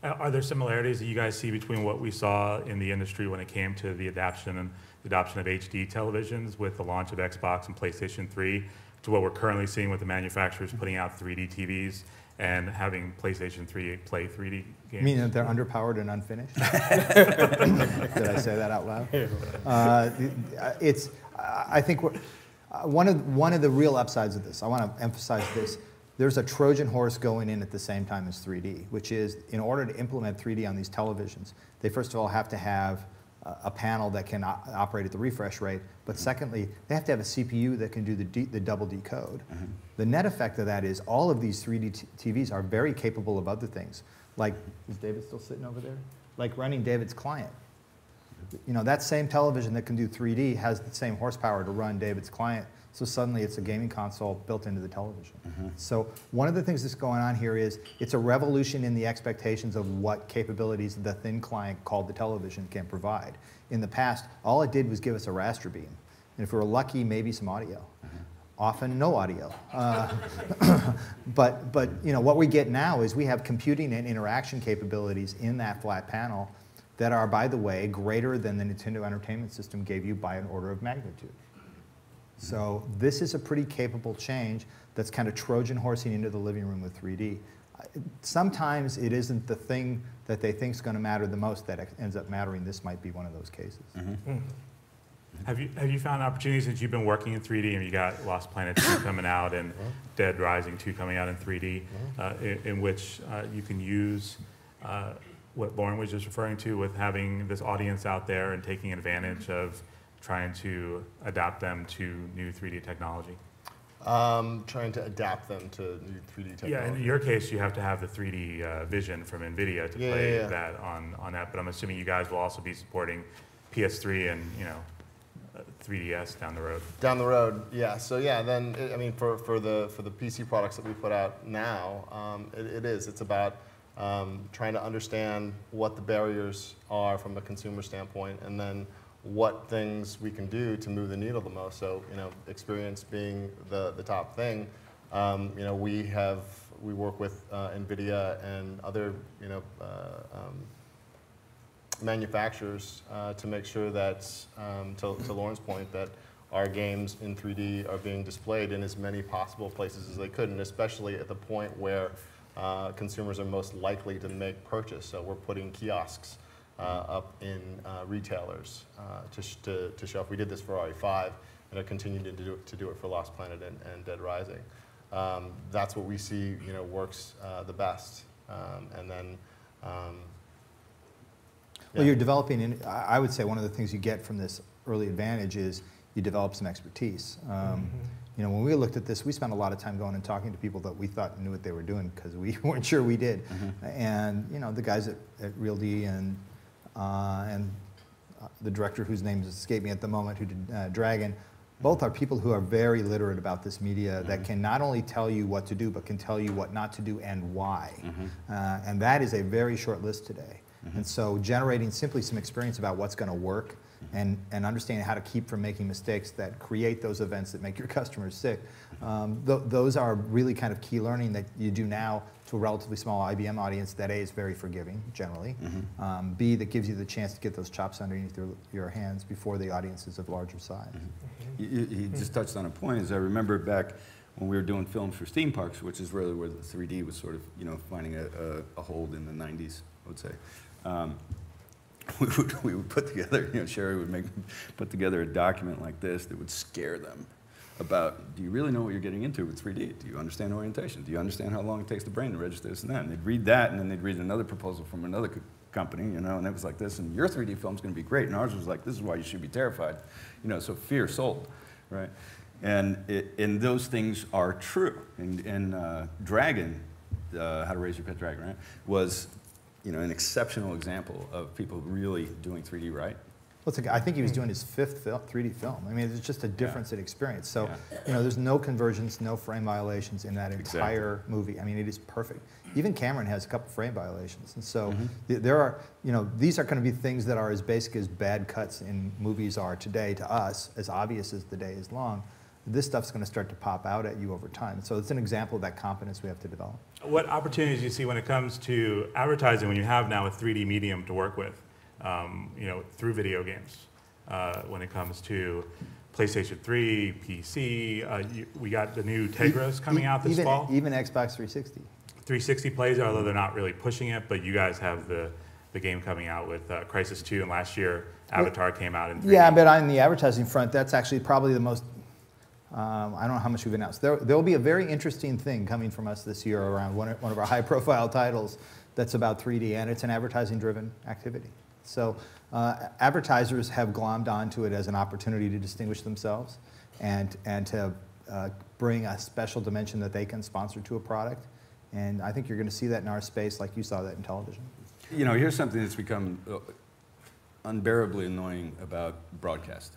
Are there similarities that you guys see between what we saw in the industry when it came to the adoption of HD televisions with the launch of Xbox and PlayStation 3 to what we're currently seeing with the manufacturers putting out 3D TVs and having PlayStation 3 play 3D games? You mean that they're underpowered and unfinished? Did I say that out loud? I think one of the real upsides of this, I want to emphasize this, there's a Trojan horse going in at the same time as 3D, which is in order to implement 3D on these televisions, they first of all have to have a panel that can operate at the refresh rate, but secondly, they have to have a CPU that can do the double decode. The net effect of that is all of these 3D TVs are very capable of other things. Like, is David still sitting over there? Like running David's client. You know, that same television that can do 3D has the same horsepower to run David's client, so suddenly it's a gaming console built into the television. So one of the things that's going on here is it's a revolution in the expectations of what capabilities the thin client called the television can provide. In the past, all it did was give us a raster beam. And if we were lucky, maybe some audio. Often no audio. But you know, what we get now is we have computing and interaction capabilities in that flat panel that are, by the way, greater than the Nintendo Entertainment System gave you by an order of magnitude. So this is a pretty capable change that's kind of Trojan horsing into the living room with 3D. Sometimes it isn't the thing that they think is going to matter the most that ends up mattering. This might be one of those cases. Have you found opportunities since you've been working in 3D and you got Lost Planet 2 coming out and Dead Rising 2 coming out in 3D, in which you can use what Lorne was just referring to with having this audience out there and taking advantage of trying to adapt them to new 3D technology? Trying to adapt them to new 3D technology. Yeah, in your case, you have to have the 3D vision from NVIDIA to play that on that, but I'm assuming you guys will also be supporting PS3 and 3DS down the road. Down the road, yeah. So yeah, then I mean, for the PC products that we put out now, it's about trying to understand what the barriers are from a consumer standpoint, and then what things we can do to move the needle the most. So experience being the top thing. We work with NVIDIA and other manufacturers to make sure that, to Lorne's point, that our games in 3D are being displayed in as many possible places as they could, and especially at the point where consumers are most likely to make purchase. So we're putting kiosks up in retailers to show up. We did this for RE5 and are continuing to do it for Lost Planet and Dead Rising. That's what we see works the best. And then well, you're developing, I would say one of the things you get from this early advantage is you develop some expertise. When we looked at this, we spent a lot of time going and talking to people that we thought knew what they were doing because we weren't sure we did. And the guys at RealD and the director whose name has escaped me at the moment, who did Dragon, both are people who are very literate about this media that can not only tell you what to do, but can tell you what not to do and why. And that is a very short list today. And so generating simply some experience about what's going to work and understanding how to keep from making mistakes that create those events that make your customers sick, those are really kind of key learning that you do now to a relatively small IBM audience that A, is very forgiving, generally, B, that gives you the chance to get those chops underneath your hands before the audience is of larger size. He just touched on a point, as I remember back when we were doing films for theme parks, which is really where the 3D was sort of, finding a hold in the 90s, I would say. We would put together, Sherry would put together a document like this that would scare them about, do you really know what you're getting into with 3D? Do you understand orientation? Do you understand how long it takes the brain to register this and that? And they'd read that, and then they'd read another proposal from another company, and it was like this, and your 3D film's going to be great, and ours was like, this is why you should be terrified. So fear sold, right? And those things are true. And Dragon, How to Raise Your Pet Dragon, right, was an exceptional example of people really doing 3D right. Well, I think he was doing his 5th 3D film. I mean, it's just a difference in experience. So, there's no conversions, no frame violations in that entire movie. I mean, it is perfect. Even Cameron has a couple frame violations. And so there are, these are going to be things that are as basic as bad cuts in movies are today to us, as obvious as the day is long. this stuff's going to start to pop out at you over time. So it's an example of that competence we have to develop. What opportunities do you see when it comes to advertising when you have now a 3D medium to work with, through video games? When it comes to PlayStation 3, PC, we got the new Tegras coming out this fall. Even Xbox 360. 360 plays, although they're not really pushing it, but you guys have the game coming out with Crysis 2, and last year Avatar came out in 3D. Yeah, but on the advertising front, that's actually probably the most, I don't know how much we've announced. There will be a very interesting thing coming from us this year around one of our high-profile titles that's about 3D, and it's an advertising-driven activity. So advertisers have glommed onto it as an opportunity to distinguish themselves and to bring a special dimension that they can sponsor to a product. And I think you're going to see that in our space like you saw that in television. Here's something that's become unbearably annoying about broadcast.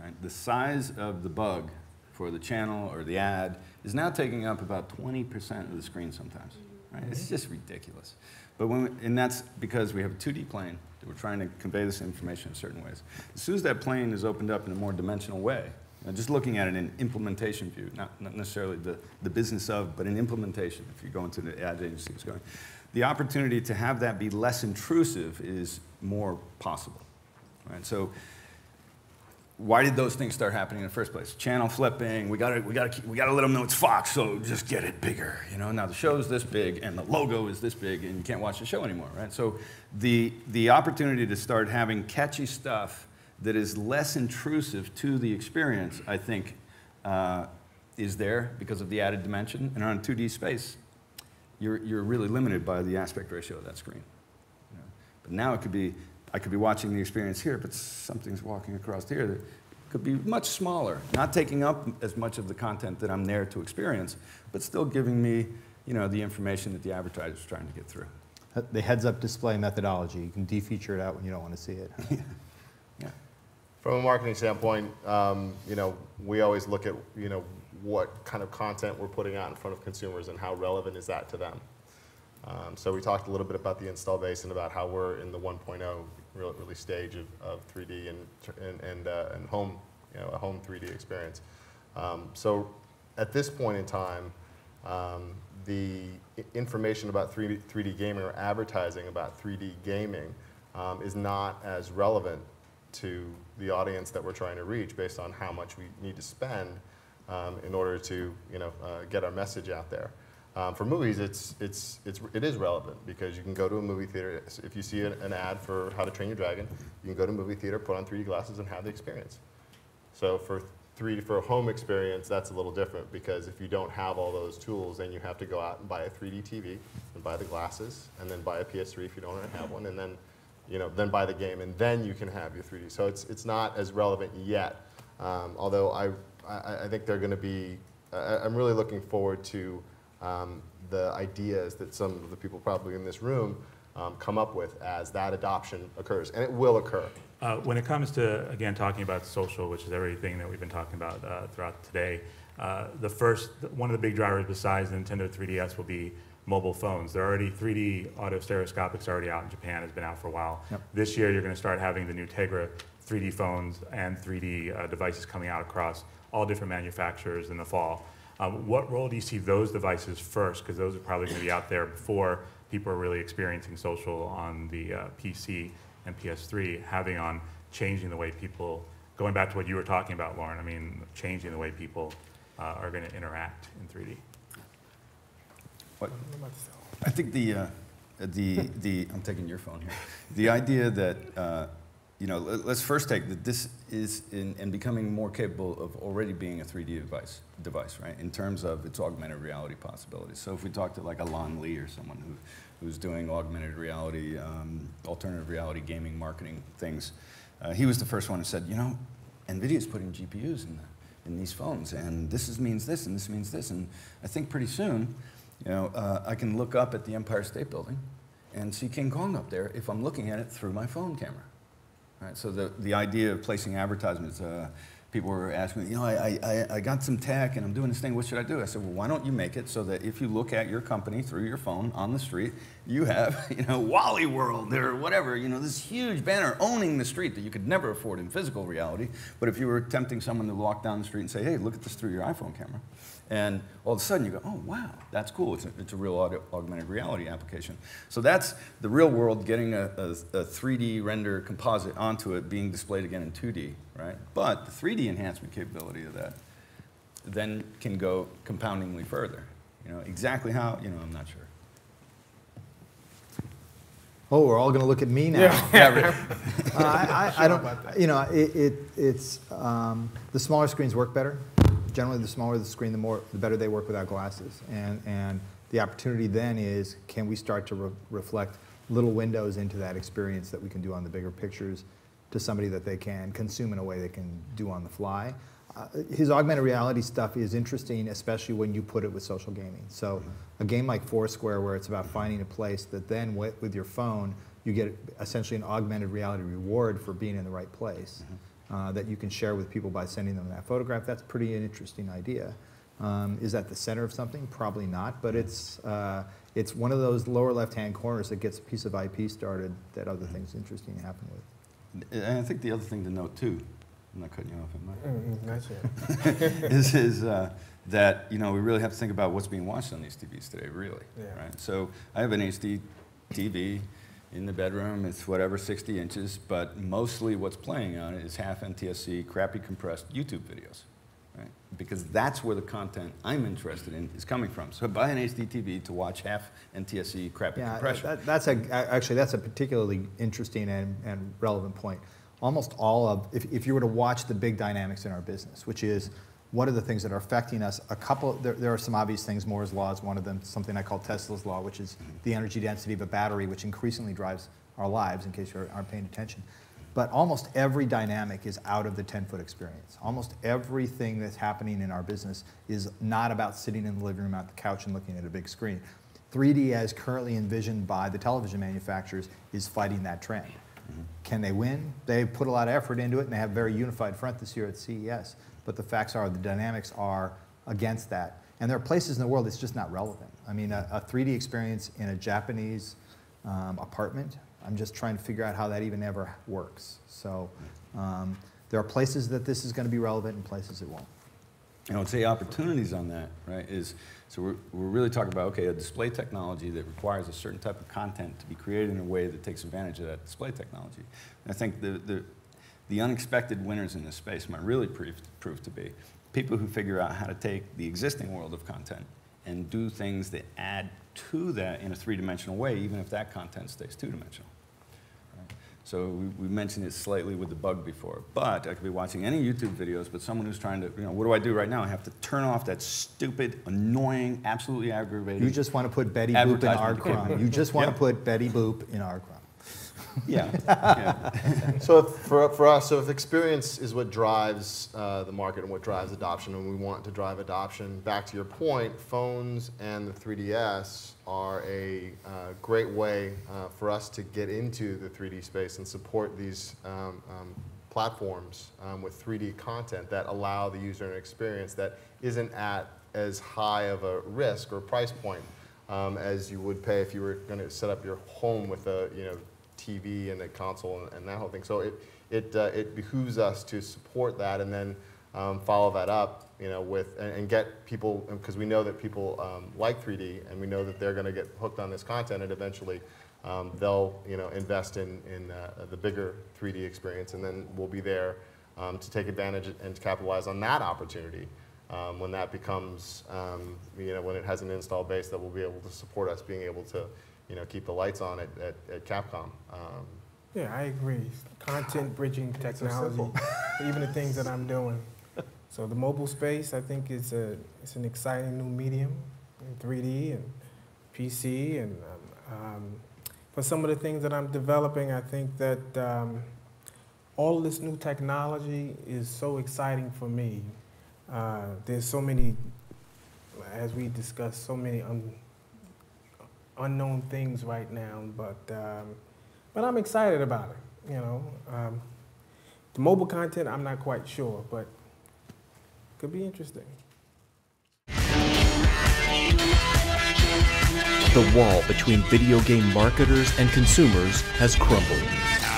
Right? The size of the bug for the channel or the ad is now taking up about 20% of the screen sometimes. Right? It's just ridiculous. But and that's because we have a 2D plane that we're trying to convey this information in certain ways. As soon as that plane is opened up in a more dimensional way, just looking at it in implementation view, not necessarily the business of, but in implementation, if you go into the ad agency, it's going, the opportunity to have that be less intrusive is more possible. Right? So why did those things start happening in the first place? Channel flipping, we gotta let them know it's Fox, so just get it bigger. Now the show's this big and the logo is this big and you can't watch the show anymore, right? So the opportunity to start having catchy stuff that is less intrusive to the experience, I think, is there because of the added dimension. And on a 2D space, you're really limited by the aspect ratio of that screen. But now it could be, I could be watching the experience here, but something's walking across here that could be much smaller, not taking up as much of the content that I'm there to experience, but still giving me, the information that the advertiser's trying to get through. The heads-up display methodology, you can defeature it out when you don't want to see it. Yeah. From a marketing standpoint, we always look at, what kind of content we're putting out in front of consumers and how relevant is that to them. So we talked a little bit about the install base and about how we're in the 1.0 really stage of 3D and home, a home 3D experience. So at this point in time, the information about 3D gaming or advertising about 3D gaming is not as relevant to the audience that we're trying to reach based on how much we need to spend in order to get our message out there. For movies, it is relevant because you can go to a movie theater. If you see an ad for How to Train Your Dragon, you can go to a movie theater, put on 3D glasses, and have the experience. So for a home experience, that's a little different because if you don't have all those tools, then you have to go out and buy a 3D TV and buy the glasses, and then buy a PS3 if you don't already have one, and then then buy the game, and then you can have your 3D. So it's not as relevant yet. Although I think they're going to be. I'm really looking forward to the ideas that some of the people probably in this room come up with as that adoption occurs, and it will occur. When it comes to, again, talking about social, which is everything that we've been talking about throughout today, one of the big drivers besides the Nintendo 3DS will be mobile phones. They're already 3D auto stereoscopics already out in Japan, has been out for a while. Yep. This year you're going to start having the new Tegra 3D phones and 3D devices coming out across all different manufacturers in the fall. What role do you see those devices first? Because those are probably going to be out there before people are really experiencing social on the PC and PS3, having on changing the way people, going back to what you were talking about, Lorne, I mean, changing the way people are going to interact in 3D. What? I think I'm taking your phone here. The idea that, let's first take that this is in becoming more capable of already being a 3D device, right? In terms of its augmented reality possibilities. So if we talk to like a Lon Lee or someone who's doing augmented reality, alternative reality gaming marketing things, he was the first one who said, NVIDIA's putting GPUs in these phones, and this means this, and this means this, and I think pretty soon, I can look up at the Empire State Building and see King Kong up there if I'm looking at it through my phone camera. Right, so the idea of placing advertisements, people were asking me, you know, I got some tech and I'm doing this thing, what should I do? I said, well, why don't you make it so that if you look at your company through your phone on the street, you have, you know, Wally World or whatever, you know, this huge banner owning the street that you could never afford in physical reality. But if you were tempting someone to walk down the street and say, hey, look at this through your iPhone camera, and all of a sudden you go, oh, wow, that's cool. It's a real augmented reality application. So that's the real world getting a 3D render composite onto it being displayed again in 2D, right? But the 3D enhancement capability of that then can go compoundingly further. You know, exactly how, you know, I'm not sure. Oh, we're all going to look at me now. Yeah, I don't, you know, it's the smaller screens work better. Generally, the smaller the screen, the better they work without glasses. And the opportunity then is, can we start to reflect little windows into that experience that we can do on the bigger pictures to somebody that they can consume in a way they can do on the fly. His augmented reality stuff is interesting, especially when you put it with social gaming. So a game like Foursquare, where it's about finding a place that then with your phone, you get essentially an augmented reality reward for being in the right place that you can share with people by sending them that photograph. That's pretty an interesting idea. Is that the center of something? Probably not, but it's one of those lower left-hand corners that gets a piece of IP started that other things interesting happen with. And I think the other thing to note too, I'm not cutting you off, am I? Not yet. is that, you know, we really have to think about what's being watched on these TVs today, really. Yeah. Right? So I have an HD TV in the bedroom. It's whatever, 60 inches, but mostly what's playing on it is half NTSC, crappy compressed YouTube videos. Right? Because that's where the content I'm interested in is coming from. So buy an HD TV to watch half NTSC crappy compression. Actually, that's a particularly interesting and relevant point. Almost all of, if you were to watch the big dynamics in our business, which is what are the things that are affecting us, there are some obvious things. Moore's law is one of them, something I call Tesla's law, which is the energy density of a battery, which increasingly drives our lives, in case you aren't paying attention. But almost every dynamic is out of the 10-foot experience. Almost everything that's happening in our business is not about sitting in the living room at the couch and looking at a big screen. 3D, as currently envisioned by the television manufacturers, is fighting that trend. Can they win? They put a lot of effort into it, and they have a very unified front this year at CES. But the facts are the dynamics are against that. And there are places in the world it's just not relevant. I mean, a 3D experience in a Japanese apartment, I'm just trying to figure out how that even ever works. So there are places that this is going to be relevant and places it won't. And I would say opportunities on that, right, is, so we're really talking about, okay, a display technology that requires a certain type of content to be created in a way that takes advantage of that display technology. And I think the unexpected winners in this space might really prove to be people who figure out how to take the existing world of content and do things that add to that in a three-dimensional way, even if that content stays two-dimensional. Right? So we mentioned it slightly with the bug before, but I could be watching any YouTube videos, but someone who's trying to, you know, what do I do right now? I have to turn off that stupid, annoying, absolutely aggravating. You just want to put Betty Boop in our crumb. You just want to put Betty Boop in our crumb. Yeah. Yeah. So for us, so if experience is what drives the market and what drives adoption, and we want to drive adoption, back to your point, phones and the 3DS are a great way for us to get into the 3D space and support these platforms with 3D content that allow the user an experience that isn't at as high of a risk or price point as you would pay if you were going to set up your home with a, you know, TV and a console and that whole thing. So it behooves us to support that and then follow that up, you know, with and get people, because we know that people like 3D and we know that they're going to get hooked on this content and eventually they'll, you know, invest in the bigger 3D experience, and then we'll be there to take advantage and to capitalize on that opportunity when that becomes, you know, when it has an install base that will be able to support us being able to, you know, keep the lights on at Capcom. Yeah, I agree. Content bridging technology, even the things that I'm doing. So the mobile space, I think, it's an exciting new medium in 3D and PC, and for some of the things that I'm developing, I think that all this new technology is so exciting for me. There's so many, as we discussed, so many unknown things right now, but I'm excited about it. You know, the mobile content, I'm not quite sure, but Could be interesting. The wall between video game marketers and consumers has crumbled.